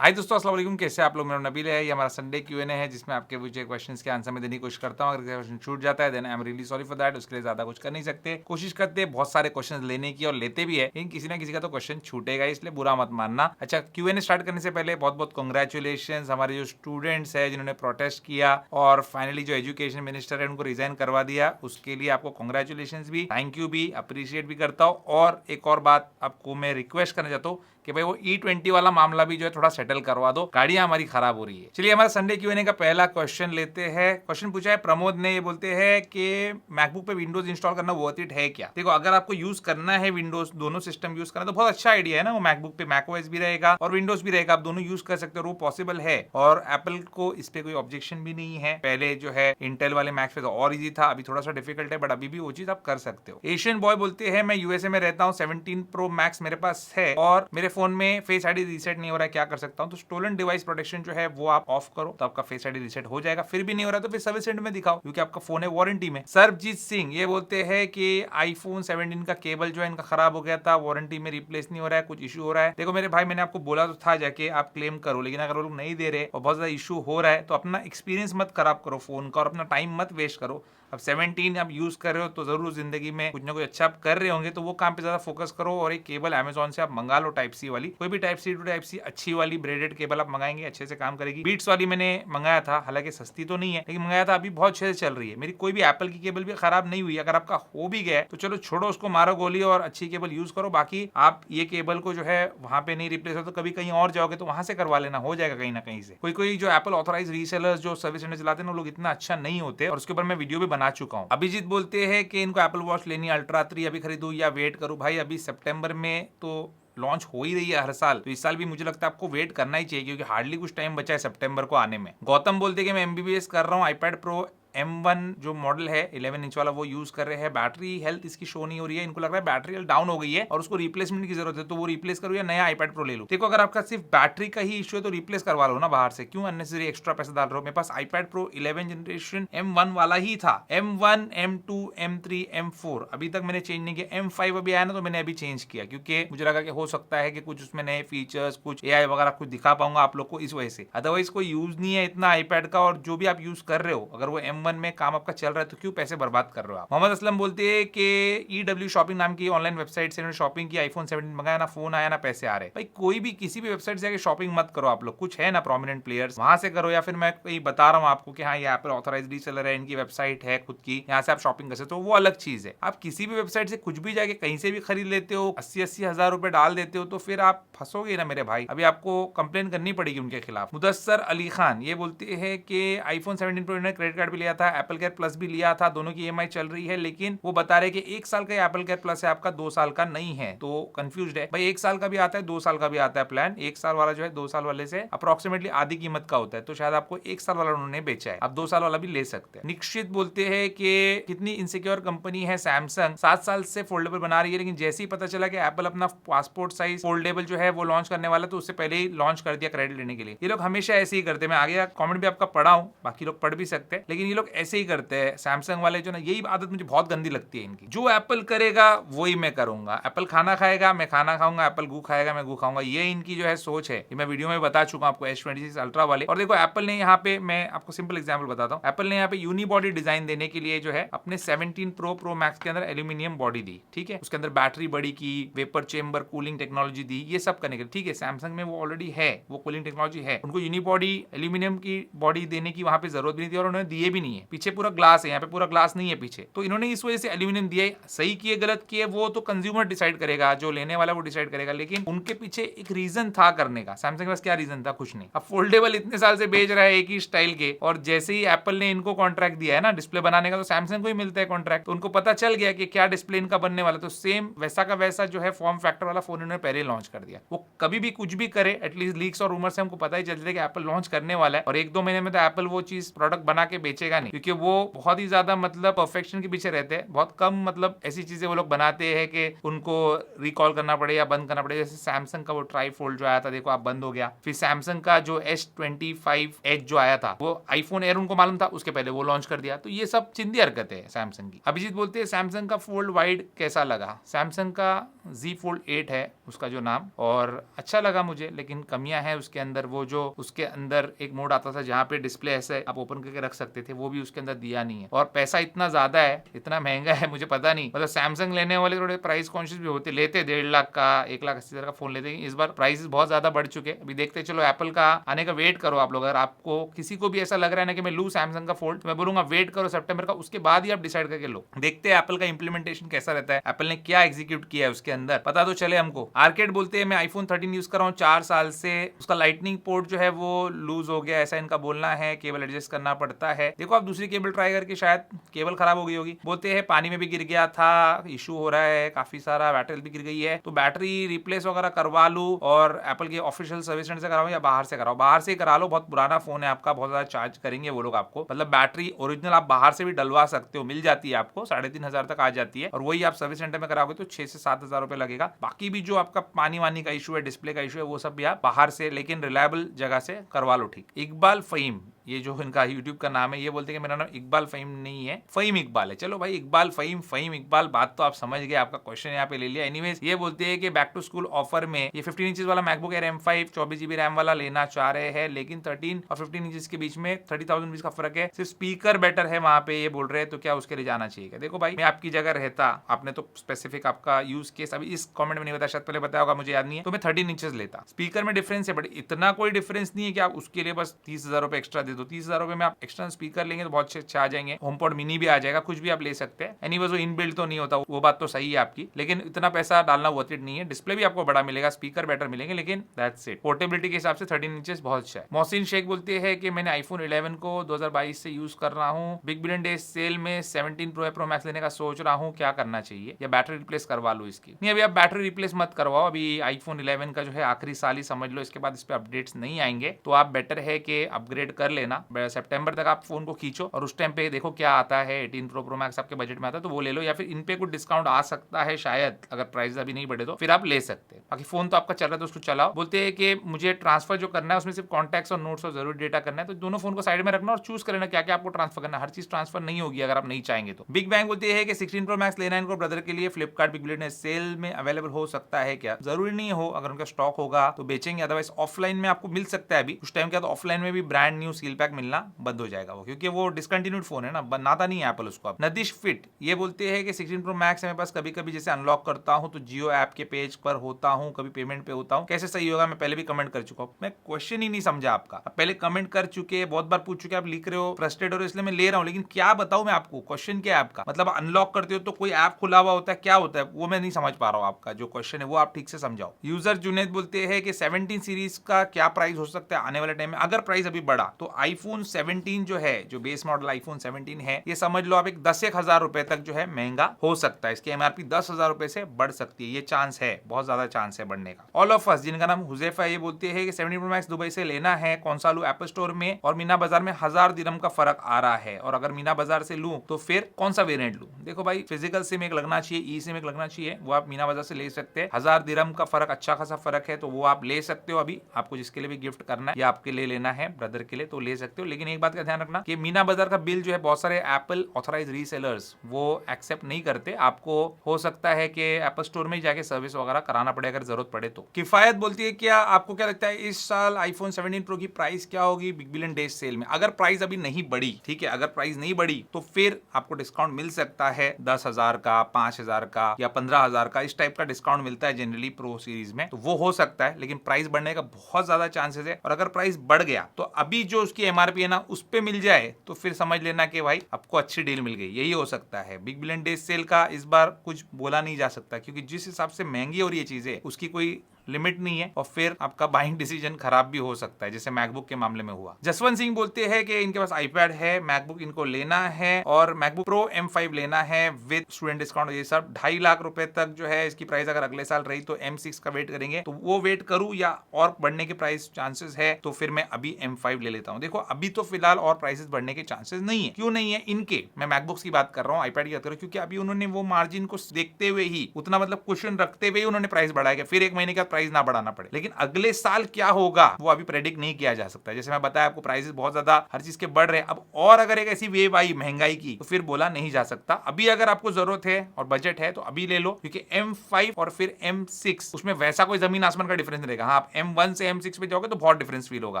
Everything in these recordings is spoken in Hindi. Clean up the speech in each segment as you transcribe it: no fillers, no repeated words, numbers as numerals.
हाय दोस्तों, अस्सलाम वालेकुम। कैसे आप लोग? मेरा नबील है। ये हमारा संडे Q&A है जिसमें आपके पूछे क्वेश्चंस के आंसर में देने की कोशिश करता हूँ। अगर क्वेश्चन छूट जाता है then I am really sorry for that. उसके लिए ज्यादा कुछ कर नहीं सकते। कोशिश करते हैं बहुत सारे क्वेश्चंस लेने की और लेते भी है, लेकिन किसी ना किसी का तो क्वेश्चन छूटेगा, इसलिए बुरा मत मानना। अच्छा, Q&A स्टार्ट करने से पहले बहुत बहुत कॉन्ग्रेचुलेशन हमारे जो स्टूडेंट्स है जिन्होंने प्रोटेस्ट किया और फाइनली जो एजुकेशन मिनिस्टर है उनको रिजाइन करवा दिया, उसके लिए आपको कॉन्ग्रेचुलेशन भी, थैंक यू भी, अप्रिशिएट भी करता हूँ। और एक और बात आपको मैं रिक्वेस्ट करना चाहता हूँ कि भाई वो E20 वाला मामला भी जो है थोड़ा सेटल करवा दो, गाड़ियां हमारी खराब हो रही है। चलिए हमारा संडे Q&A का पहला क्वेश्चन लेते हैं। क्वेश्चन पूछा है प्रमोद ने, ये बोलते हैं कि मैकबुक पे विंडोज इंस्टॉल करना वर्थ इट है क्या? देखो, अगर आपको यूज करना है विंडोज, दोनों सिस्टम यूज करना, तो बहुत अच्छा आइडिया है ना। वो मैकबुक पे मैकओएस भी रहेगा और विंडोज भी रहेगा, आप दोनों यूज कर सकते हो, वो पॉसिबल है। और एप्पल को इस पे कोई ऑब्जेक्शन भी नहीं है। पहले जो है इंटेल वाले मैक्स पे तो और इजी था, अभी थोड़ा सा डिफिकल्ट है, बट अभी भी वो चीज आप कर सकते हो। एशियन बॉय बोलते हैं मैं यूएसए में रहता हूँ, 17 प्रो मैक्स मेरे पास है और मेरे फोन में फेस आईडी रीसेट नहीं हो रहा है, क्या कर सकता हूं? तो स्टोलन डिवाइस प्रोटेक्शन जो है वो आप ऑफ करो, तो आपका फेस आईडी रीसेट हो जाएगा। फिर भी नहीं हो रहा तो फिर सर्विस सेंटर में दिखाओ, क्योंकि आपका फोन है वारंटी में। सरबजीत सिंह ये बोलते हैं कि आईफोन 17 का केबल जो है इनका खराब हो गया था, वारंटी में रिप्लेस नहीं हो रहा है, कुछ इशू हो रहा है। देखो मेरे भाई, मैंने आपको बोला तो था जाके आप क्लेम करो, लेकिन अगर वो लोग नहीं दे रहे और बहुत ज्यादा इशू हो रहा है तो अपना एक्सपीरियंस मत खराब करो फोन का और अपना टाइम मत वेस्ट करो। अब 17 आप यूज कर रहे हो तो जरूर जिंदगी में कुछ ना कुछ अच्छा आप कर रहे होंगे, तो वो काम पे ज्यादा फोकस करो। और एक केबल अमेजोन से आप मंगा लो, टाइप सी वाली, कोई भी type C to type C अच्छी वाली ब्रेडेड केबल आप मंगाएंगे अच्छे से काम करेगी। बीट्स वाली मैंने मंगाया था, हालांकि सस्ती तो नहीं है लेकिन मंगाया था, अभी बहुत अच्छे से चल रही है। मेरी कोई भी एप्पल की केबल भी खराब नहीं हुई। अगर आपका हो भी गया तो चलो छोड़ो उसको, मारो गोली और अच्छी केबल यूज करो। बाकी आप ये केबल को जो है वहां पे नहीं रिप्लेस हो तो कभी कहीं और जाओगे तो वहां से करवा लेना, हो जाएगा कहीं ना कहीं से। कोई कोई जो एप्पल ऑथराइज रीसेलर्स जो सर्विस सेंटर चलाते हैं वो लोग इतना अच्छा नहीं होते, और उसके ऊपर मैं वीडियो भी बना चुका हूँ। अभिजीत बोलते हैं कि इनको एप्पल वॉच लेनी अल्ट्रा 3 अभी खरीदूं या वेट करूं? भाई अभी सितंबर में तो लॉन्च हो ही रही है हर साल, तो इस साल भी मुझे लगता है आपको वेट करना ही चाहिए, क्योंकि हार्डली कुछ टाइम बचा है सितंबर को आने में। गौतम बोलते हैं कि मैं MBBS कर रहा हूँ, आईपैड प्रो M1 जो मॉडल है 11 इंच वाला वो यूज कर रहे हैं। बैटरी हेल्थ इसकी शो नहीं हो रही है, इनको लग रहा है बैटरी हेल्थ डाउन हो गई है और उसको रिप्लेसमेंट की जरूरत है, तो वो रिप्लेस करो या नया आईपैड प्रो ले लो। देखो, अगर आपका सिर्फ बैटरी का ही इशू है तो रिप्लेस करवा लो ना बाहर से, क्यों अननेसेसरी एक्स्ट्रा पैसा डाल रहे हो? मेरे पास आईपैड प्रो 11 जनरेशन M1 वाला ही था, M1 M2 M3 M4, अभी तक मैंने चेंज नहीं किया। M5 अभी आया ना तो मैंने अभी चेंज किया, क्योंकि मुझे लगा कि हो सकता है कि कुछ उसमें नए फीचर्स, कुछ AI वगैरह कुछ दिखा पाऊंगा आप लोग को, इस वजह से। अदरवाइज कोई यूज नहीं है इतना आईपैड का, और जो भी आप यूज कर रहे हो अगर वो M1 में काम आपका चल रहा है तो क्यों पैसे बर्बाद कर रहे हो आप? मोहम्मद असलम बोलते हैं कि EW शॉपिंग नाम की ऑनलाइन वेबसाइट से शॉपिंग की, आईफोन 17 मंगाया, ना फोन आया ना पैसे आ रहे। भाई कोई भी किसी भी वेबसाइट से जाके शॉपिंग मत करो आप लोग, कुछ है ना प्रोमिनेंट प्लेयर्स वहां से करो, या फिर मैं कहीं बता रहा हूँ आपको कि हाँ ये एप्पल ऑथराइज्ड रीसेलर है, इनकी वेबसाइट है खुद की, यहाँ से आप शॉपिंग कर सकते हो, वो अलग चीज है। आप किसी भी वेबसाइट से कुछ भी जाके कहीं से भी खरीद लेते हो, 80-80 हजार रुपए डाल देते हो, तो फिर आप फंसोगे ना मेरे भाई, अभी आपको कंप्लेन करनी पड़ेगी उनके खिलाफ। मुदस्सर अली खान ये बोलते हैं कि आईफोन 17 प्रो ने क्रेडिट कार्ड भी लिया था, एप्पल केयर प्लस भी लिया था, दोनों की EMI चल रही है, लेकिन वो बता रहे कि 1 साल का एप्पल केयर प्लस है आपका, 2 साल का नहीं है, तो कंफ्यूज्ड है। भाई 1 साल का भी आता है, 2 साल का भी आता है प्लान। 1 साल वाला जो है 2 साल वाले से अप्रोक्सीमेटली आधी कीमत का होता है, तो शायद आपको 1 साल वाला उन्होंने बेचा है, आप 2 साल वाला भी ले सकते हैं। निश्चित बोलते हैं कि कितनी इनसिक्योर कंपनी है सैमसंग, 7 साल से फोल्डेबल बना रही है, लेकिन जैसे ही पता चला कि एप्पल अपना पासपोर्ट साइज फोल्डेबल जो है वो लॉन्च करने वाला, तो उससे पहले ही लॉन्च कर दिया क्रेडिट लेने के लिए। ये लोग हमेशा ऐसे ही करते हैं, मैं आगे कमेंट भी आपका पढ़ा हूं, बाकी लोग पढ़ भी सकते हैं, लेकिन ये लोग ऐसे ही करते हैं सैमसंग वाले जो ना, यही आदत मुझे बहुत गंदी लगती है इनकी। जो एप्पल करेगा वही मैं करूंगा, एप्पल खाना खाएगा मैं खाना खाऊंगा, एप्पल गू खाएगा मैं गू खाऊंगा, ये इनकी जो है सोच है। ये मैं वीडियो में बता चुका हूं आपको S26 अल्ट्रा वाले। और देखो एप्पल ने यहाँ पे, मैं आपको सिंपल एग्जांपल बताता हूँ, एप्पल ने यहाँ पे यूनिबॉडी डिजाइन देने के लिए जो है अपने 17 प्रो मैक्स के अंदर एल्यूमिनियम बॉडी दी, ठीक है, उसके अंदर बैटरी बड़ी की, वेपर चेंबर कूलिंग टेक्नोलॉजी दी, ये सब करने के लिए, ठीक है। सैमसंग में वो ऑलरेडी है, वो कूलिंग टेक्नोलॉजी है, उनको यूनिबॉडी एल्यूमिनियम की बॉडी देने की वहां पे जरूरत भी नहीं थी, और उन्होंने दिए भी नहीं है। पीछे पूरा ग्लास है, यहाँ पे पूरा ग्लास नहीं है पीछे, तो इन्होंने इस वजह से एल्यूमिनियम दिया। सही किए गलत किए वो तो कंज्यूमर डिसाइड करेगा, जो लेने वाला वो डिसाइड करेगा, लेकिन उनके पीछे एक रीजन था करने का। सैमसंग के पास क्या रीजन था? कुछ नहीं। अब फोल्डेबल इतने साल से बेच रहा है एक ही स्टाइल के, और जैसे ही एप्पल ने इनको कॉन्ट्रैक्ट दिया है ना डिस्प्ले बनाने का, तो सैमसंग को ही मिलता है कॉन्ट्रैक्ट, तो उनको पता चल गया कि क्या डिस्प्ले इनका बनने वाला, तो सेम वैसा का वैसा जो है फॉर्म फैक्टर वाला फोन इन्होंने पहले लॉन्च कर दिया। वो कभी भी कुछ भी करे, एटलीस्ट लीक्स और रूमर से हमको पता ही चल जाता है कि एप्पल लॉन्च करने वाला है, और 1-2 महीने में तो एप्पल वो चीज प्रोडक्ट बना के बेचेगा नहीं, क्योंकि वो बहुत ही ज्यादा मतलब परफेक्शन के पीछे रहते हैं। बहुत कम मतलब ऐसी चीजें वो लोग बनाते हैं कि उनको रिकॉल करना पड़े या बंद करना पड़े। जैसे सैमसंग का वो ट्राई फोल्ड जो आया था, देखो आप बंद हो गया। फिर सैमसंग का जो S25 एच जो आया था, वो आईफोन एयर उनको मालूम था, उसके पहले वो लॉन्च कर दिया। तो ये सब चिंदी हरकत है सैमसंग की। अभिजीत बोलते हैं सैमसंग का फोल्ड वाइड कैसा लगा? सैमसंग का Z Fold 8 है उसका जो नाम, और अच्छा लगा मुझे, लेकिन कमियां हैं उसके अंदर। वो जो उसके अंदर एक मोड आता था जहाँ पे डिस्प्ले ऐसे आप ओपन करके रख सकते थे, वो भी उसके अंदर दिया नहीं है। और पैसा इतना ज्यादा है, इतना महंगा है, मुझे पता नहीं, मतलब सैमसंग लेने वाले थोड़े प्राइस कॉन्शियस भी होते, लेते 1.5 लाख का 1,80,000 का फोन लेते। इस बार प्राइस बहुत ज्यादा बढ़ चुके। अभी देखते चलो एप्पल का आने का वेट करो आप लोग। अगर आपको किसी को भी ऐसा लग रहा है ना कि मैं लूं सैमसंग का फोल्ड, मैं बोलूंगा वेट करो सितंबर का, उसके बाद ही आप डिसाइड करके लो। देखते हैं एप्पल का इंप्लीमेंटेशन कैसा रहता है, एप्पल ने क्या एग्जीक्यूट किया है उसके अंदर, पता तो चले हमको। आर्केड बोलते हैं मैं आईफोन 13 यूज कर रहा हूँ 4 साल से, उसका लाइटनिंग पोर्ट जो है वो लूज हो गया, ऐसा इनका बोलना है, केबल एडजस्ट करना पड़ता है। देखो आप दूसरी केबल ट्राई करके, शायद केबल खराब हो गई होगी। बोलते हैं पानी में भी गिर गया था, इशू हो रहा है काफी सारा, बैटरी भी गिर गई है, तो बैटरी रिप्लेस वगैरह करवा लूं और एप्पल के ऑफिशियल सर्विस सेंटर से कराओ या बाहर से कराओ। बाहर से करा लो, बहुत पुराना फोन है आपका, बहुत ज्यादा चार्ज करेंगे वो लोग आपको। मतलब बैटरी ओरिजिनल आप बाहर से भी डलवा सकते हो, मिल जाती है आपको, 3,500 तक आ जाती है, और वही आप सर्विस सेंटर में कराओगे तो 6 से 7,000 रुपए लगेगा। बाकी भी जो आपका पानी वानी का इशू है, डिस्प्ले का इशू है, वो सब भी आप बाहर से लेकिन रिलायबल जगह से करवा लो। ठीक। इकबाल फहीम, ये जो इनका यूट्यूब का नाम है, ये बोलते हैं कि मेरा नाम इकबाल फहीम नहीं है, फहीम इकबाल है। चलो भाई इकबाल फहीम, फहीम इकबाल, बात तो आप समझ गए, आपका क्वेश्चन यहाँ पे ले लिया। एनीवेज ये बोलते हैं कि बैक टू स्कूल ऑफर में ये 15 इंचेस वाला MacBook air M5 24 GB RAM वाला लेना चाह रहे हैं, लेकिन 13 और 15 इंचेस के बीच में 30,000 रुपीज का फर्क है, सिर्फ स्पीकर बेटर है वहां पे, ये बोल रहे हैं, तो क्या उसके लिए जाना चाहिए? देखो भाई मैं आपकी जगह रहता, आपने तो स्पेसिफिक आपका यूज केस अभी इस कमेंट में नहीं बताया, शायद पहले बताया होगा, मुझे याद नहीं है, तो मैं 13 इंचेस लेता। स्पीकर में डिफरेंस है, बट इतना कोई डिफरेंस नहीं है कि आप उसके लिए बस 30,000 रुपए एक्स्ट्रा दे दो। 30,000 रुपए में आप एक्सटर्नल स्पीकर लेंगे तो बहुत अच्छे आ जाएंगे, होमपॉड मिनी भी आ जाएगा, कुछ भी आप ले सकते हैं। एनीवेज वो इनबिल्ट तो नहीं होता, वो बात तो सही है आपकी, लेकिन इतना पैसा डालना वर्थ इट नहीं है। डिस्प्ले भी आपको बड़ा मिलेगा, स्पीकर बेटर मिलेंगे, लेकिन दैट्स इट। पोर्टेबिलिटी के हिसाब से 13 इंचेस बहुत अच्छा है। मोहसिन शेख बोलते हैं कि मैंने आईफोन 11 को 2022 से यूज कर रहा हूँ, बिग बिलियन डे सेल में 17 प्रो मैक्स लेने का सोच रहा हूँ, क्या करना चाहिए, या बैटरी रिप्लेस करवा लो इसकी? नहीं, अभी आप बैटरी रिप्लेस मत करवाओ, अभी आईफोन 11 का जो है आखिरी साल ही समझ लो, इसके बाद इस पे अपडेट्स नहीं आएंगे, तो आप बेटर है कि अपग्रेड कर लेना। सितंबर तक आप फोन को खींचो और उस टाइम पे देखो क्या आता है। 18 प्रो मैक्स आपके बजट में आता है तो वो ले लो, या फिर इन पे कुछ डिस्काउंट आ सकता है शायद, अगर प्राइस अभी नहीं बढ़े तो फिर आप ले सकते हैं। बाकी फोन तो आपका चल रहा है तो उसको चलाओ। बोलते हैं कि मुझे ट्रांसफर जो करना है उसमें सिर्फ कॉन्टैक्ट्स और नोट्स और जरूरी डेटा करना है, तो दोनों फोन को साइड में रखना और चूज कर लेना क्या क्या आपको ट्रांसफर करना है। हर चीज ट्रांसफर नहीं होगी अगर आप नहीं चाहेंगे तो। बिग बैंग बोलते हैं कि 16 प्रो मैक्स लेना है इनको ब्रदर के लिए, फ्लिपकार्ट बिग बिलियन सेल में अवेलेबल हो सकता है क्या? जरूरी नहीं हो, अगर उनका स्टॉक होगा तो बेचेंगे, अदरवाइज ऑफलाइन में आपको मिल सकता है। अभी कुछ टाइम के बाद ऑफलाइन में भी ब्रांड न्यू सील पैक मिलना बंद हो जाएगा वो, क्योंकि वो डिसकंटिन्यूड फोन है ना, बनाता नहीं है एप्पल उसको। नदिश फिट ये बोलते हैं कि 16 प्रो मैक्स मेरे पास कभी कभी जैसे अनलॉक करता हूं तो जियो ऐप के पेज पर होता हूं, कभी पेमेंट पे होता हूं, कैसे सही होगा? मैं पहले भी कमेंट कर चुका हूं, मैं क्वेश्चन ही नहीं समझा आपका। आप पहले कमेंट कर चुके, बहुत बार पूछ चुके, आप लिख रहे हो, फ्रस्ट्रेट हो रहे हो, इसलिए मैं ले रहा हूं, लेकिन क्या बताऊं मैं आपको, क्वेश्चन क्या है आपका? मतलब अनलॉक करते हो तो कोई ऐप खुला हुआ होता है, क्या होता है वो मैं नहीं समझ पा रहा हूं। आपका जो क्वेश्चन है वो आप ठीक से समझाओ। यूजर जुनेद बोलते हैं कि 17 सीरीज का क्या प्राइस हो सकता है आने वाले टाइम में? अगर प्राइस अभी बढ़ा तो आईफोन 17 जो है, जो बेस मॉडल आईफोन 17 है, ये समझ लो आप एक 10,000 रुपए तक जो है महंगा हो सकता है। इसकी एमआरपी 10,000 रुपए से बढ़ सकती है, ये चांस है, बहुत ज्यादा चांस है बढ़ने का। ऑल ऑफ अस जिनका नाम हुजैफा ये बोलते हैं कि 17 प्रो मैक्स दुबई से लेना है, कौन सा लूं? एप्पल स्टोर में और मीना बाजार में 1000 दिरहम का फर्क आ रहा है, और अगर मीना बाजार से लूं तो फिर कौन सा वेरिएंट लूं? देखो भाई फिजिकल सिम एक लगना चाहिए, ई सिम एक लगना चाहिए, वो आप मीना बाजार से ले सकते हैं। 1000 दिरहम का फर्क, अच्छा खासा फर्क है, तो वो आप ले सकते हो। अभी आपको जिसके लिए भी गिफ्ट करना है या आपके लिए लेना है ब्रदर के लिए तो ले सकते हो, लेकिन एक बात का ध्यान रखना कि मीना बाजार का बिल जो है बहुत सारे एप्पल ऑथराइज रीसेलर्स वो एक्सेप्ट नहीं करते। आपको हो सकता है कि एप्पल स्टोर में जाके सर्विस वगैरह कराना पड़े अगर जरूरत पड़े तो। किफायत बोलती है क्या आपको क्या लगता है इस साल आईफोन 17 प्रो की प्राइस क्या होगी बिग बिलियन डेज सेल में? अगर प्राइस अभी नहीं बढ़ी, ठीक है, अगर प्राइस नहीं बढ़ी तो फिर आपको डिस्काउंट मिल सकता है 10,000 का, 5,000 का या 15,000 का, इस टाइप का डिस्काउंट मिलता है जनरली प्रो सीरीज में, तो वो हो सकता है, लेकिन प्राइस बढ़ने का बहुत ज्यादा चांसेस है। और अगर प्राइस बढ़ गया तो अभी जो उसकी एमआरपी है ना उस पे मिल जाए तो फिर समझ लेना कि भाई आपको अच्छी डील मिल गई, यही हो सकता है। बिग बिलियन डेज सेल का इस बार कुछ बोला नहीं जा सकता, क्योंकि जिस हिसाब से महंगी हो रही है चीजें उसकी कोई लिमिट नहीं है, और फिर आपका बाइंग डिसीजन खराब भी हो सकता है, जैसे मैकबुक के मामले में हुआ। जसवंत सिंह बोलते हैं कि इनके पास आईपैड है, मैकबुक इनको लेना है और मैकबुक प्रो M5 लेना है विद स्टूडेंट डिस्काउंट, ये सब 2.5 लाख रुपए तक जो है इसकी प्राइस। अगर अगले साल रही तो M6 का वेट करेंगे, तो वो वेट करूं या और बढ़ने के प्राइस चांसेस है तो फिर मैं अभी M5 ले लेता हूं। देखो अभी तो फिलहाल और प्राइसेस बढ़ने के चांसेस नहीं है। क्यों नहीं है इनके? मैं मैकबुक्स की बात कर रहा हूँ, आईपैड की बात कर रहा हूँ, क्योंकि अभी उन्होंने वो मार्जिन को देखते हुए ही, उतना मतलब क्वेश्चन रखते हुए ही उन्होंने प्राइस बढ़ाया, फिर एक महीने के बाद प्राइस ना बढ़ाना पड़े। लेकिन अगले साल क्या होगा वो अभी प्रेडिक्ट नहीं किया जा सकता। जैसे मैं बताया आपको, प्राइसेस बहुत ज्यादा हर चीज के बढ़ रहे हैं। अब और अगर एक ऐसी वेव आई महंगाई की तो फिर बोला नहीं जा सकता। अभी अगर आपको जरूरत है और बजट है तो अभी ले लो, क्योंकि M5 और फिर M6 उसमें वैसा कोई जमीन आसमान का डिफरेंस नहीं रहेगा। हाँ, आप M1 से M6 पे जाओगे तो बहुत डिफरेंस फील होगा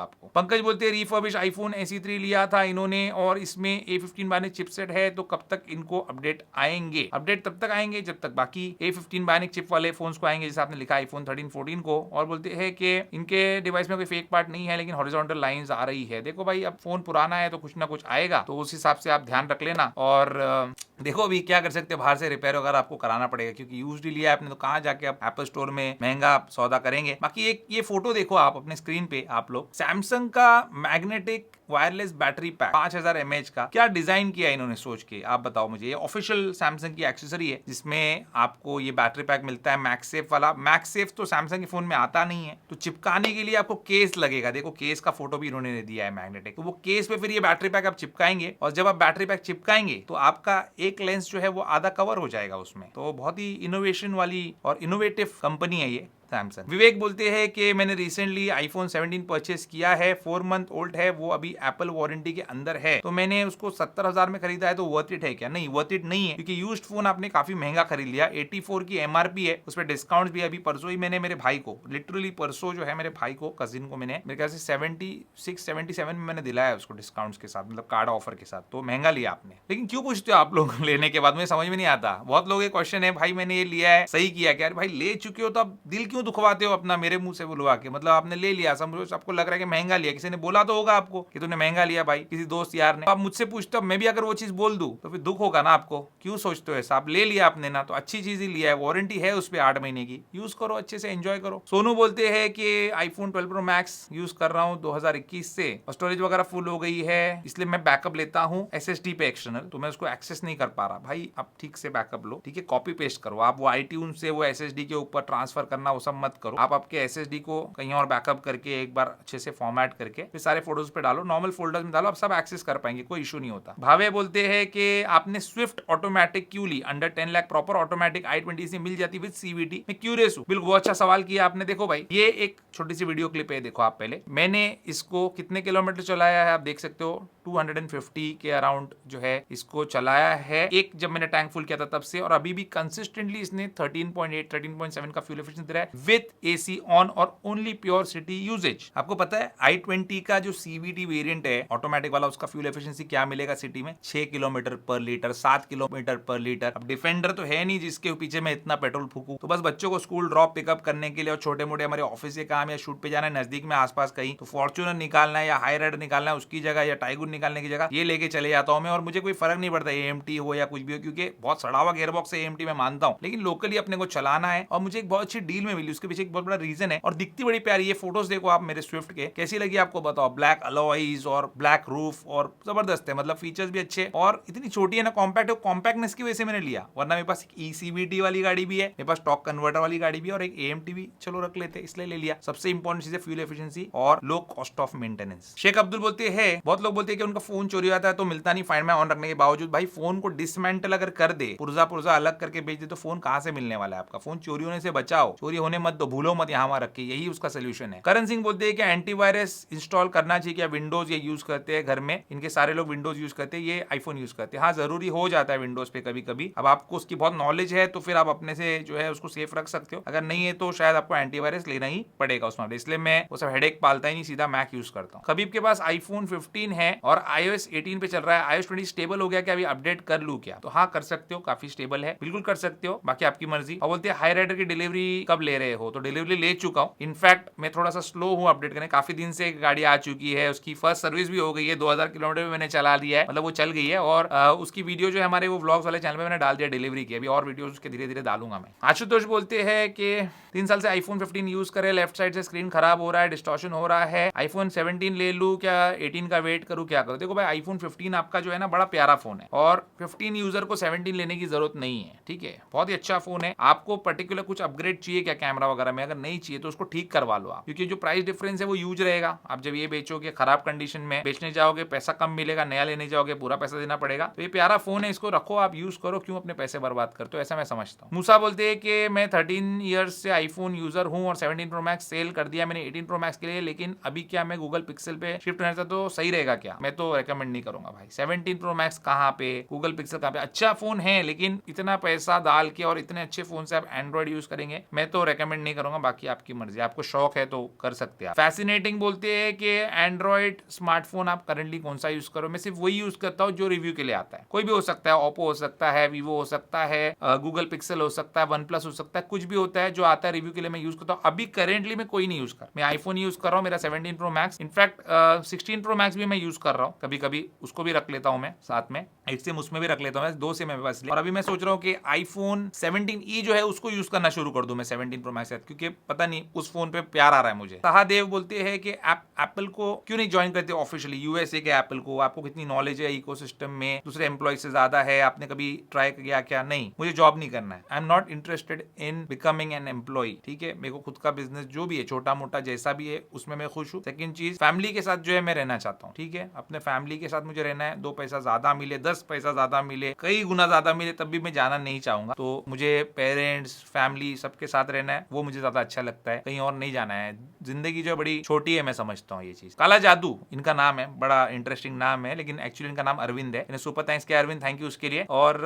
आपको। पंकज बोलते हैं रिफर्बिश आईफोन SE3 लिया था इन्होंने और इसमें A15 बायोनिक चिपसेट है, तो कब तक इनको अपडेट आएंगे? अपडेट तब तक आएंगे जब तक बाकी A15 बायोनिक चिप वाले फोन्स को आएंगे, जैसे आपने लिखा आईफोन 13 14 को। और बोलते हैं कि इनके डिवाइस में कोई फेक पार्ट नहीं है लेकिन हॉरिजॉन्टल लाइंस आ रही है। देखो भाई, अब फोन पुराना है तो कुछ ना कुछ आएगा, तो उस हिसाब से आप ध्यान रख लेना। और देखो अभी क्या कर सकते हो, बाहर से रिपेयर वगैरह आपको कराना पड़ेगा, क्योंकि यूज्ड लिया है आपने तो कहाँ जाके आप एप्पल स्टोर में महंगा सौदा करेंगे। बाकी एक ये फोटो देखो आप अपने स्क्रीन पे, आप लोग सैमसंग का magnetic wireless battery pack 5000 mAh का क्या डिजाइन किया इन्होंने सोच के, आप बताओ मुझे। ये ऑफिशियल सैमसंग की एक्सेसरी है जिसमें आपको ये बैटरी पैक मिलता है मैक्सेफ वाला। मैक्सेफ तो सैमसंग के फोन में आता नहीं है, तो चिपकाने के लिए आपको केस लगेगा। देखो केस का फोटो भी इन्होंने दिया है मैग्नेटिक, तो वो केस पे फिर ये बैटरी पैक आप चिपकाएंगे, और जब आप बैटरी पैक चिपकाएंगे तो आपका एक लेंस जो है वो आधा कवर हो जाएगा उसमें। तो बहुत ही इनोवेशन वाली और इनोवेटिव कंपनी है ये सैमसंग। विवेक बोलते हैं कि मैंने रिसेंटली आईफोन 17 परचेस किया है, 4 मंथ ओल्ड है, वो अभी एप्पल वारंटी के अंदर है, तो मैंने उसको 70,000 में खरीदा है, तो वर्थ इट है क्या? नहीं, वर्थ इट नहीं है, क्योंकि यूज्ड फोन आपने काफी महंगा खरीद लिया। 84 की MRP है, उस पर डिस्काउंट भी। अभी परसों ही मैंने मेरे भाई को, लिटरली परसों जो है मेरे भाई को, कजिन को, मैंने मेरे ख्याल से 76 77 में मैंने दिलाया उसको डिस्काउंट्स के साथ, मतलब कार्ड ऑफर के साथ। तो महंगा लिया आपने। लेकिन क्यों पूछते हो आप लोग लेने के बाद? मुझे समझ में नहीं आता। बहुत लोग ये क्वेश्चन है, भाई मैंने ये लिया है, सही किया क्या? भाई ले चुके हो तो अब दिल क्यों दुखवाते हो अपना मेरे मुंह से बुलवा के? मतलब आपने ले लिया, समझो आपको लग रहा है कि महंगा लिया, किसी ने बोला तो होगा आपको कि तूने महंगा लिया भाई, किसी दोस्त यार ने। आप मुझसे पूछते हो, मैं भी अगर वो चीज बोल दूं तो फिर दुख होगा ना आपको। क्यों सोचते हो ऐसा? आप ले लिया आपने ना, तो अच्छी चीज ही लिया है, वारंटी है उस पर 8 महीने की, यूज करो, अच्छे से एंजॉय करो। सोनू बोलते हैं कि आईफोन 12 प्रो मैक्स यूज कर रहा हूँ 2021 से, स्टोरेज वगैरह फुल हो गई है, इसलिए मैं बैकअप लेता हूँ SSD पे एक्सटर्नल, तो मैं उसको एक्सेस नहीं कर पा रहा। भाई आप ठीक से बैकअप लो, ठीक है, कॉपी पेस्ट करो। आप वो iTunes से वो SSD के ऊपर ट्रांसफर करना वो सब मत करो। आप आपके SSD को कहीं और बैकअप करके एक बार अच्छे से फॉर्मेट करके फिर सारे फोटोज पे डालो, नॉर्मल फोल्डर्स में डालो, आप सब एक्सेस कर पाएंगे, कोई इशू नहीं होता। भावे बोलते हैं कि आपने स्विफ्ट ऑटोमेटिक क्यों ली? Under 10 lakh proper automatic i20 से मिल जाती विद CVT। मैं क्यूरियस हूं। बिल्कुल बहुत अच्छा सवाल किया आपने। देखो भाई, ये एक छोटी सी वीडियो क्लिप है, देखो आप पहले। मैंने इसको कितने किलोमीटर चलाया है आप देख सकते हो, 250 के अराउंड जो है इसको चलाया है, एक जब मैंने टैंक फुल किया था तब से, और अभी भी कंसिस्टेंटली इसने 13.8 13.7 का फ्यूल एफिशिएंसी दे रहा है विद AC ऑन और ओनली प्योर सिटी यूजेज। आपको पता है i20 का जो CVT वेरिएंट है ऑटोमेटिक वाला, उसका फ्यूल एफिशिएंसी क्या मिलेगा सिटी में? 6 किलोमीटर पर लीटर, 7 किलोमीटर पर लीटर। अब डिफेंडर तो है नहीं जिसके पीछे मैं इतना पेट्रोल फूकूं, तो बस बच्चों को स्कूल ड्रॉप पिकअप करने के लिए और छोटे मोटे हमारे ऑफिस के काम या शूट पे जाना है नजदीक में आसपास कहीं, तो फॉर्च्यूनर निकालना है या हाई राइडर निकालना है उसकी जगह, या टाइगुर निकालने की जगह ये लेके चले जाता हूं मैं। और मुझे कोई फर्क नहीं पड़ता AMT हो या कुछ भी हो, क्योंकि बहुत सड़ा हुआ गियरबॉक्स है AMT, मैं मानता हूं, लेकिन लोकली अपने को चलाना है। और मुझे एक बहुत अच्छी डील में मिली, उसके पीछे एक बहुत बड़ा रीजन है, और दिखती बड़ी प्यारी। ये फोटोज देखो आप मेरे स्विफ्ट के, कैसी लगी आपको बताओ? ब्लैक अलॉयज और ब्लैक रूफ और जबरदस्त है, मतलब फीचर्स भी अच्छे, और इतनी छोटी है ना, कॉम्पैक्ट है। कॉम्पैक्टनेस की वजह से मैंने लिया, वरना मेरे पास एक ECVT वाली गाड़ी भी है, मेरे पास टॉर्क कन्वर्टर वाली गाड़ी भी है, और एक AMT भी चलो रख लेते, इसलिए ले लिया। सबसे इंपॉर्टेंट चीज है फ्यूल एफिशिएंसी और low cost of maintenance. Sheikh Abdul बोलते हैं, बहुत लोग बोलते हैं कि उनका फोन चोरी होता है तो मिलता नहीं फाइंड माई ऑन रखने के बावजूद। भाई फोन को डिसमेंटल अगर कर दे, पुर्जा पुर्जा अलग करके बेच दे, तो फोन कहां से मिलने वाला है आपका? फोन चोरी होने से बचाओ, चोरी होने मत दो, भूलो मत, यहाँ वहां रखे, यही उसका सोल्यूशन है। करण सिंह बोलते हैं कि एंटीवायरस इंस्टॉल करना चाहिए क्या? विंडोज ये यूज करते हैं घर में, इनके सारे लोग विंडोज यूज करते हैं, ये आईफोन यूज करते हैं। हाँ, जरूरी हो जाता है विंडोज पे कभी कभी। अब आपको उसकी बहुत नॉलेज है तो फिर आप अपने से जो है उसको सेफ रख सकते हो, अगर नहीं है तो शायद आपको एंटीवायरस लेना ही पड़ेगा उसमें, इसलिए मैं वो सब हेडेक पालता ही नहीं, सीधा मैक यूज करता हूँ। कबीब के पास आईफोन 15 है और iOS 18 पे चल रहा है, iOS 20 स्टेबल हो गया क्या? अभी अपडेट कर लूं क्या? तो हाँ, कर सकते हो, काफी स्टेबल है, बिल्कुल कर सकते हो, बाकी आपकी मर्जी। और बोलते हैं हाई राइडर की डिलीवरी कब ले रहे हो? तो डिलीवरी ले चुका हूँ, इनफैक्ट मैं थोड़ा सा स्लो हूँ अपडेट करने, काफी दिन से गाड़ी आ चुकी है, उसकी फर्स्ट सर्विस भी हो गई है, 2000 किलोमीटर भी मैंने चला लिया है, मतलब वो चल गई है। और उसकी वीडियो जो है हमारे वो व्लॉग्स वाले चैनल पे मैंने डाल दिया डिलीवरी की, अभी और वीडियोस उसके धीरे धीरे डालूंगा मैं। आशुतोष बोलते हैं कि 3 साल से आईफोन 15 यूज करे, लेफ्ट साइड से स्क्रीन खराब हो रहा है, डिस्टॉर्शन हो रहा है, आईफोन 17 ले लूं क्या? 18 का वेट करूं क्या? क्या करो, देखो भाई आईफोन 15 आपका जो है ना बड़ा प्यारा फोन है और 15 यूजर को 17 लेने की जरूरत नहीं है, ठीक है, बहुत ही अच्छा फोन है। आपको पर्टिकुलर कुछ अपग्रेड चाहिए क्या कैमरा वगैरह में, अगर नहीं चाहिए तो उसको ठीक करवा लो आप, क्योंकि जो प्राइस डिफरेंस है वो यूज रहेगा। आप जब ये बेचोगे खराब कंडीशन में बेचने जाओगे, पैसा कम मिलेगा, नया लेने जाओगे पूरा पैसा देना पड़ेगा। तो ये प्यारा फोन है, इसको रखो, आप यूज करो, क्यों अपने पैसे बर्बाद करते हो, ऐसा मैं समझता हूँ। मूसा बोलते हैं कि मैं 13 ईयर्स से आईफोन यूजर हूँ और 17 प्रो मैक्स सेल कर दिया मैंने 18 प्रो मैक्स के लिए, लेकिन अभी क्या मैं गूगल पिक्सल पे शिफ्ट होना चाहता तो सही रहेगा क्या? मैं तो रेकमेंड नहीं करूंगा भाई। 17 प्रो मैक्स कहाँ पे, गूगल पिक्सल कहाँ पे, अच्छा फोन है लेकिन इतना पैसा डाल के और इतने अच्छे फोन से आप एंड्रॉइड यूज करेंगे, मैं तो रेकमेंड नहीं करूंगा। बाकी आपकी मर्जी, आपको शौक है तो कर सकते हैं। फैसिनेटिंग बोलते हैं कि एंड्रॉइड स्मार्टफोन आप करंटली कौन सा यूज करो, मैं सिर्फ वही यूज करता हूँ जो रिव्यू के लिए आता है। कोई भी हो सकता है, ओप्पो हो सकता है, वीवो हो सकता है, गूगल पिक्सल हो सकता है, वन प्लस हो सकता है, कुछ भी होता है जो आता है रिव्यू के लिए मैं यूज करता हूँ। अभी करेंटली मैं कोई नहीं यूज कर, मैं आईफोन यूज कर रहा हूँ, मेरा 17 pro max, in fact 16 pro max भी मैं यूज कर रहा हूँ, कभी कभी उसको भी रख लेता हूँ मैं साथ में, एक सिम उसमें भी रख लेता हूँ, 2 सिम है मेरे पास। और अभी मैं सोच रहा हूँ कि आईफोन 17e जो है उसको यूज करना शुरू कर दूं मैं 17 प्रो मैक्स, क्योंकि पता नहीं उस फोन पे प्यार आ रहा है मुझे। सहादेव बोलते हैं कि एप्पल को क्यों नहीं ज्वाइन करते ऑफिशियली, यूएसए के एप्पल को, आपको कितनी नॉलेज है इकोसिस्टम में, दूसरे एम्प्लॉय से ज्यादा है, आपने कभी ट्राई किया क्या? नहीं, मुझे जॉब नहीं करना है, I am not interested in becoming an employee, ठीक है, मेरे को खुद का बिजनेस जो भी है छोटा मोटा जैसा भी है उसमें मैं खुश हूँ। सेकंड चीज, फैमिली के साथ जो है मैं रहना चाहता हूँ, ठीक है, अपने फैमिली के साथ मुझे रहना है, 2 पैसा ज्यादा मिले, 10 पैसा ज्यादा मिले, कई गुना ज्यादा मिले, तब भी मैं जाना नहीं चाहूंगा। तो मुझे पेरेंट्स फैमिली सबके साथ रहना है, वो मुझे ज्यादा अच्छा लगता है, कहीं और नहीं जाना है। जिंदगी जो बड़ी छोटी है, मैं समझता हूँ ये चीज। काला जादू इनका नाम है, बड़ा इंटरेस्टिंग नाम है, लेकिन एक्चुअली इनका नाम अरविंद है। इन्हें सुपर थैंक्स किया अरविंद, थैंक यू उसके लिए। और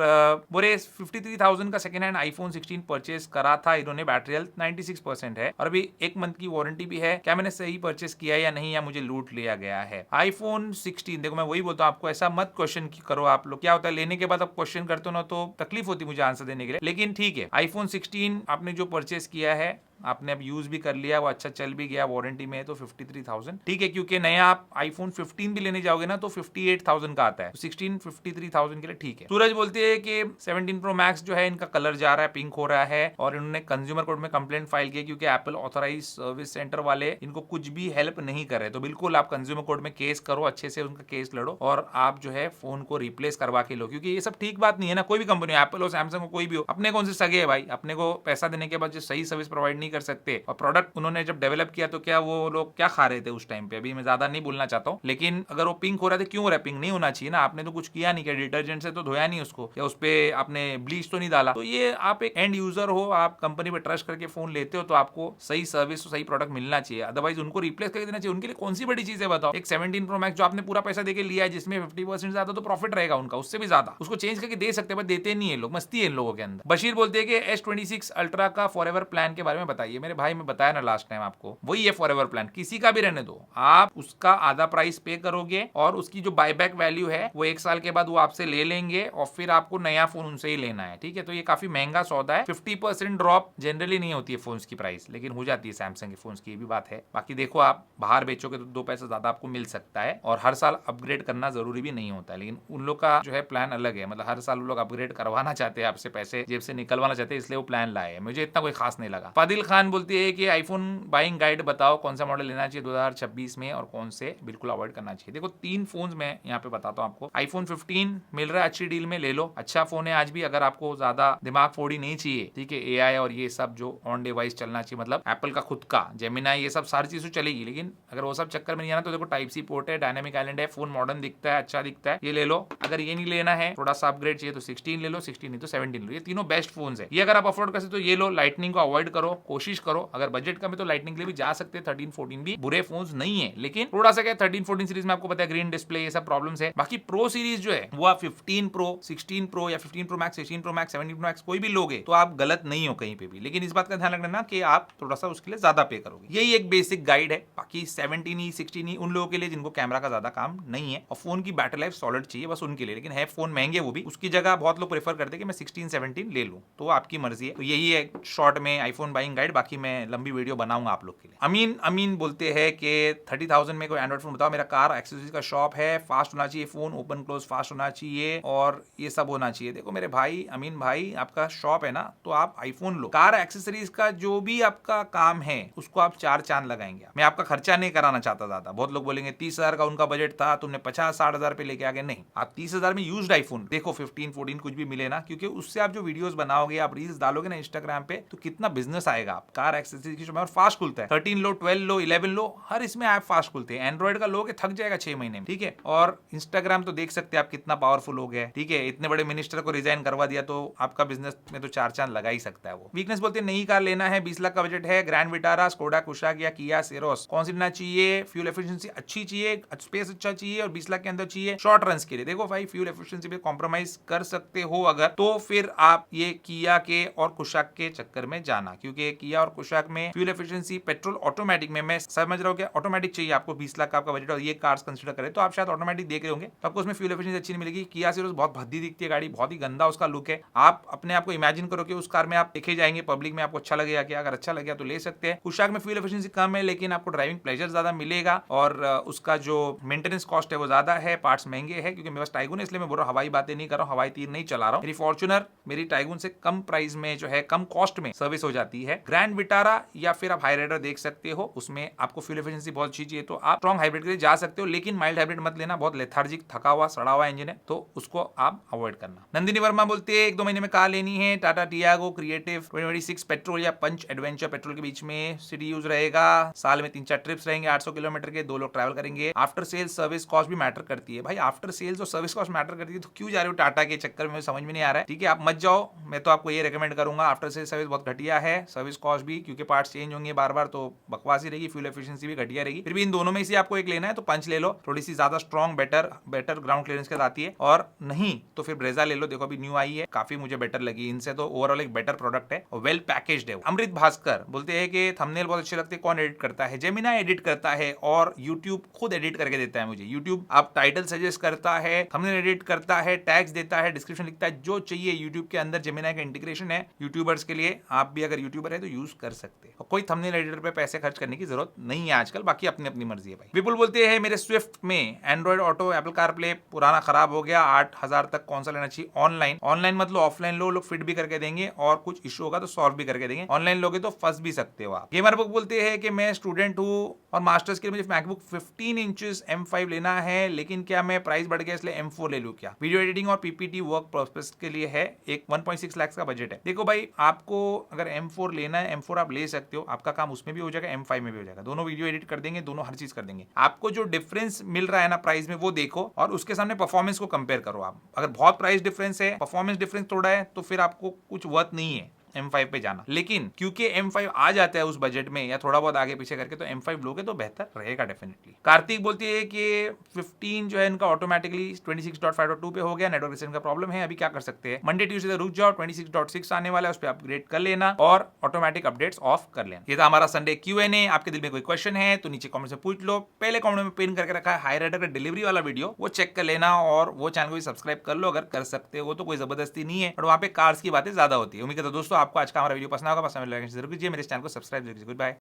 बोरे 53,000 का सेकंड हैंड आईफोन 16 परचेज करा था इन्होंने, बैटरी हेल्थ 96% है और अभी 1 मंथ की वारंटी भी है। क्या मैंने सही परचेज किया या नहीं, या मुझे लूट लिया गया है? आईफोन 16, देखो मैं वही बोलता हूँ आपको, ऐसा मत क्वेश्चन करो आप लोग, क्या होता है लेने के बाद आप क्वेश्चन करते हो ना तो तकलीफ होती है मुझे आंसर देने के लिए। लेकिन ठीक है, आईफोन 16 आपने जो परचेज किया है, आपने अब यूज भी कर लिया, वो अच्छा चल भी गया, वारंटी में है, तो 53,000 ठीक है, क्योंकि नया आप आईफोन 15 भी लेने जाओगे ना तो 58,000 का आता है, 16 53,000 के लिए ठीक है। सूरज बोलते हैं कि 17 प्रो मैक्स जो है इनका कलर जा रहा है, पिंक हो रहा है, और इन्होंने कंज्यूमर कोर्ट में कंप्लेंट फाइल किया क्योंकि एप्पल ऑथराइज सर्विस सेंटर वाले इनको कुछ भी हेल्प नहीं कर रहे। तो बिल्कुल आप कंज्यूमर कोर्ट में केस करो, अच्छे से उनका केस लड़ो और आप जो है फोन को रिप्लेस करवा के लो, क्योंकि ये सब ठीक बात नहीं है ना। कोई भी कंपनी, एप्पल हो, सैमसंग हो, कोई भी हो, अपने कौन से सगे है भाई, अपने को पैसा देने के बाद जो सही सर्विस प्रोवाइड नहीं कर सकते। और प्रोडक्ट उन्होंने जब डेवलप किया तो क्या वो लोग क्या खा रहे थे उस टाइम पे, अभी मैं ज्यादा नहीं बोलना चाहता हूँ, लेकिन अगर वो पिंक हो रहा था क्यों हो रहा है? पिंक नहीं होना चाहिए ना, आपने तो कुछ किया नहीं, क्या डिटर्जेंट से तो धोया नहीं उसको, या उस पे आपने ब्लीच तो नहीं डाला। तो ये आप एक एंड यूजर हो, आप कंपनी पे ट्रस्ट करके फोन लेते हो तो आपको सही सर्विस, सही प्रोडक्ट मिलना चाहिए, अदरवाइज उनको रिप्लेस करके देना चाहिए। उनके लिए कौन सी बड़ी चीज है बताओ? एक 17 प्रो मैक्स जो आपने पूरा पैसा देके लिया है, जिसमें 50% ज्यादा तो प्रॉफिट रहेगा उनका, उससे भी ज्यादा उसको चेंज करके दे सकते हैं, बट देते नहीं है लोग, मस्ती है इन लोगों के अंदर। बशीर बोलते हैं कि S26 अल्ट्रा का फॉरएवर प्लान के बारे में बताइए। मेरे भाई मैं बताया ना लास्ट टाइम आपको, वही है फॉरएवर प्लान, किसी का भी रहने दो, आप उसका आधा प्राइस पे करोगे और उसकी जो बायबैक वैल्यू है वो 1 साल के बाद वो आपसे ले लेंगे और फिर आपको नया फोन उनसे ही लेना है, ठीक है। तो ये काफी महंगा सौदा है, 50% ड्रॉप जनरली नहीं होती है फोन्स की प्राइस, लेकिन हो जाती है सैमसंग के फोन्स की, ये भी बात है। बाकी देखो आप बाहर बेचोगे तो 2 पैसा ज्यादा आपको मिल सकता है और हर साल अपग्रेड करना जरूरी भी नहीं होता है, लेकिन उन लोग का जो है प्लान अलग है, मतलब हर साल वो लोग अपग्रेड करवाना चाहते हैं आपसे, पैसे जेब से निकलवाना चाहते हैं, इसलिए वो प्लान लाए। मुझे इतना कोई खास नहीं लगा। फादिल खान बोलती है कि आईफोन बाइंग गाइड बताओ, कौन सा मॉडल लेना चाहिए 2026 में और कौन से बिल्कुल अवॉइड करना चाहिए। देखो 3 फोन मैं यहाँ पे बताता हूँ आपको। आईफोन 15 मिल रहा है अच्छी डील में, ले लो, अच्छा फोन है आज भी, अगर आपको ज्यादा दिमाग फोड़ी नहीं चाहिए, ठीक है, एआई और ये सब जो ऑन डिवाइस चलना चाहिए, मतलब एप्पल का खुद का जेमिनाई, ये सब सारी चीजें चलेगी, लेकिन अगर वो सब चक्कर में नहीं आना तो देखो टाइप सी पोर्ट है, डायनामिक आइलैंड है, फोन मॉडर्न दिखता है, अच्छा दिखता है, ये ले लो। अगर ये नहीं लेना है, थोड़ा सा अपग्रेड चाहिए तो 16 ले लो, 16 नहीं तो 17 ले लो, ये तीनों बेस्ट फोन है। ये अगर आप अफोर्ड कर सकते तो ये लो, लाइटनिंग को अवॉइड करो, कोशिश करो, अगर बजट कम है तो लाइटनिंग के लिए भी जा सकते हैं, 13 14 भी बुरे फोन नहीं है, लेकिन थोड़ा सा क्या 13 14 सीरीज में आपको पता है ग्रीन डिस्प्ले ये सब प्रॉब्लम्स है। बाकी प्रो सीरीज जो है वो आप 15 प्रो 16 प्रो या 15 pro max 16 pro max 17 pro max कोई भी लोगे तो आप गलत नहीं हो कहीं पे भी, लेकिन इस बात का ध्यान रखना ना कि आप थोड़ा सा उसके लिए ज्यादा पे करोगे। यही एक बेसिक गाइड है। बाकी 17 16 उन लोगों के लिए जिनको कैमरा का ज्यादा काम नहीं है और फोन की बैटरी लाइफ सॉलिड चाहिए, बस उनके लिए। लेकिन है फोन महंगे वो भी, उसकी जगह बहुत लोग प्रेफर करते हैं कि मैं 16 17 ले लूं, तो आपकी मर्जी है। तो यही है शॉर्ट में आईफोन बाइंग गाइड। गाइड, बाकी मैं लंबी वीडियो बनाऊंगा आप लोग के लिए। अमीन बोलते हैं कि 30,000 में कोई एंड्रॉइड फोन बताओ, मेरा कार एक्सेसरीज का शॉप है, फास्ट होना चाहिए फोन, ओपन क्लोज फास्ट होना चाहिए और ये सब होना चाहिए। देखो मेरे भाई अमीन भाई, आपका शॉप है ना, तो आप आईफोन लो। कार एक्सेसरीज का जो भी आपका काम है उसको आप 4 चांद लगाएंगे। मैं आपका खर्चा नहीं कराना चाहता ज्यादा। बहुत लोग बोलेंगे 30,000 का उनका बजट था, तुमने 50-60,000 पे लेके आ गए। नहीं, आप 30,000 में यूज्ड आईफोन देखो, 15-14 कुछ भी मिले ना, क्योंकि उससे आप जो वीडियोस बनाओगे, आप रील्स डालोगे ना इंस्टाग्राम पे, तो कितना बिजनेस आएगा। आप कार एक्सेसरीज की और फास्ट खुलता है, 13 लो, 12 लो, 11 लो, हर इसमें ऐप फास्ट खुलते हैं। एंड्रॉइड का लोगे थक जाएगा 6 महीने में, ठीक है। और इंस्टाग्राम तो देख सकते हैं आप कितना पावरफुल हो गया, ठीक है। इतने बड़े मिनिस्टर को रिजाइन करवा दिया, तो आपका बिजनेस में तो 4 चांद लगा ही सकता है वो। वीकनेस बोलते हैं नई कार लेना है, 20 लाख का बजट है, ग्रैंड विटारा, स्कोडा कुशाक या किया सेरोस, कौन सी लेना चाहिए? फ्यूल एफिशिएंसी अच्छी चाहिए, स्पेस अच्छा चाहिए और 20 लाख के अंदर चाहिए शॉर्ट रन के लिए। देखो भाई, फ्यूल एफिशिएंसी पे कॉम्प्रोमाइज कर सकते हो अगर, तो फिर आप ये किया के और कुशाक के चक्कर में जाना, क्योंकि किया और कुशाक में फ्यूल एफिशिएंसी पेट्रोल ऑटोमेटिक में, मैं समझ रहा हूँ कि ऑटोमेटिक चाहिए आपको, 20 लाख का आपका बजट और ये कार्स कंसीडर करें तो आप शायद ऑटोमेटिक देख रहे होंगे, तो आपको उसमें फ्यूल एफिशिएंसी अच्छी नहीं मिलेगी। किया सेरोस बहुत भद्दी दिखती है गाड़ी, बहुत ही गंदा उसका लुक है। आप अपने आप को इमेजिन करो कि उस कार में आप देखे जाएंगे पब्लिक में, आपको अच्छा लगेगा क्या? अगर अच्छा लगेगा तो ले सकते हैं। कुशाक में फ्यूल एफिशिएंसी कम है, लेकिन आपको ड्राइविंग प्लेजर ज्यादा मिलेगा और उसका जो मेंटेनेंस कॉस्ट है वो ज्यादा है, पार्ट्स महंगे हैं। क्योंकि मेरे पास टाइगून है, इसलिए मैं बोल रहा हूँ, हवाई बातें नहीं कर रहा हूँ, हवाई तीर नहीं चला रहा हूँ। मेरी फॉर्च्यूनर मेरी टाइगून से कम प्राइस में जो है, कम कॉस्ट में सर्विस हो जाती है। ग्रैंड विटारा या फिर आप हाई राइडर देख सकते हो, उसमें आपको फ्यूल एफिशिएंसी बहुत अच्छी चाहिए, तो आप स्ट्रॉन्ग हाइब्रिड के लिए जा सकते हो, लेकिन माइल्ड हाइब्रिड मत लेना, बहुत लेथार्जिक, थका हुआ, सड़ा हुआ इंजन है, तो उसको आप अवॉइड करना। नंदिनी वर्मा बोलते हैं 1-2 महीने में कार लेनी है, टाटा टियागो क्रिएटिव 2026 पेट्रोल या पंच एडवेंचर पेट्रोल के बीच में, सिटी यूज रहेगा, साल में 3-4 ट्रिप्स रहेंगे, 800 किलोमीटर के, 2 लोग ट्रैवल करेंगे। आफ्टर सेल्स सर्विस कॉस्ट भी मैटर करती है। भाई आफ्टर सेल्स और सर्विस कॉस्ट मैटर करती है, तो क्यों जा रहे हो टाटा के चक्कर में? समझ में नहीं आ रहा है, ठीक है। आप मत जाओ, मैं तो आपको ये रेकमेंड करूंगा। आफ्टर सेल्स सर्विस बहुत घटिया है, सर्विस कॉस्ट भी, क्योंकि पार्ट्स चेंज होंगे बार बार, तो बकवास ही रहेगी, फ्यूल एफिशिएंसी भी घटिया रहेगी। फिर भी इन दोनों में से आपको एक लेना है तो पंच ले लो, थोड़ी सी ज्यादा स्ट्रॉन्ग, बेटर ग्राउंड क्लियरेंस के साथ आती है, और नहीं तो फिर ब्रेजा ले लो। देखो अभी न्यू आई है, काफी मुझे बेटर लगी इनसे, तो ओवरऑल एक बेटर प्रोडक्ट है और वेल पैकेज्ड है। अमृत भास्कर बोलते हैं कि थंबनेल बहुत अच्छे लगते हैं, कौन एडिट करता है? जेमिनी एडिट करता है और यूट्यूब खुद एडिट करके देता है मुझे। यूट्यूब आप टाइटल सजेस्ट करता है, थंबनेल एडिट करता है, टैग्स देता है, डिस्क्रिप्शन लिखता है, जो चाहिए यूट्यूब के अंदर जेमिनी का इंटीग्रेशन है यूट्यूबर्स के लिए। आप भी अगर यूट्यूबर है तो यूज कर सकते हैं, कोई थंबनेल एडिटर पे पैसे खर्च करने की जरूरत नहीं है आजकल, बाकी अपनी अपनी मर्जी है भाई। विपुल बोलते हैं मेरे स्विफ्ट में एंड्रॉइड ऑटो, एप्पल कारप्ले पुराना खराब हो गया, 8,000 तक कौन सा लेना चाहिए? ऑनलाइन मतलब ऑफलाइन लो, लोग फिट भी करके देंगे और कुछ इशू होगा तो सॉल्व भी करके देंगे। ऑनलाइन लोगे तो फंस भी सकते हो आप। गेमर बुक बोलते हैं कि मैं स्टूडेंट हूँ और मास्टर्स के लिए मुझे मैकबुक 15 इंचेस M5 लेना है, लेकिन क्या मैं प्राइस बढ़ गया इसलिए M4 ले लूं क्या? वीडियो एडिटिंग और पीपीटी वर्क पर्पस के लिए है, एक 1.6 लाख का बजट है। देखो भाई, आपको अगर M4 लेना है, M4 आप ले सकते हो, आपका काम उसमें भी हो जाएगा, M5 में भी हो जाएगा, दोनों वीडियो एडिट कर देंगे, दोनों हर चीज कर देंगे। आपको जो डिफरेंस मिल रहा है ना प्राइस में, वो देखो और उसके सामने परफॉर्मेंस को कंपेयर करो। आप अगर बहुत प्राइस डिफरेंस है, परफॉर्मेंस डिफरेंस थोड़ा है, तो फिर आपको कुछ वर्थ नहीं है M5 पे जाना। लेकिन क्योंकि M5 आ जाता है उस बजट में या थोड़ा बहुत आगे पीछे करके, तो M5 लोगे तो बेहतर रहेगा डेफिनेटली। कार्तिक बोलती है कि 15 जो है इनका ऑटोमेटिकली 26.5.2 पे हो गया, नेटवर्क का प्रॉब्लम है, अभी क्या कर सकते हैं? मंडे ट्यूसडे रुक जाओ, 26.6 आने वाला है, उस पर अपग्रेड कर लेना और ऑटोमेटिक अपडेट्स ऑफ कर लेना। ये था हमारा संडे Q&A। आपके दिल में कोई क्वेश्चन है तो नीचे कमेंट में पूछ लो। पहले कमेंट में पिन करके रखा है हाई राइडर का डिलीवरी वाला वीडियो, वो चेक कर लेना और वो चैनल को भी सब्सक्राइब कर लो अगर कर सकते हो तो, कोई जबरदस्ती नहीं है, और वहाँ पे कार्स की बातें ज्यादा होती है। उम्मीद करता हूं दोस्तों आपको आज का हमारा वीडियो पसंद होगा, पसंद जरूर कीजिए, मेरे चैनल को सब्सक्राइब जरूर कीजिए। Good bye.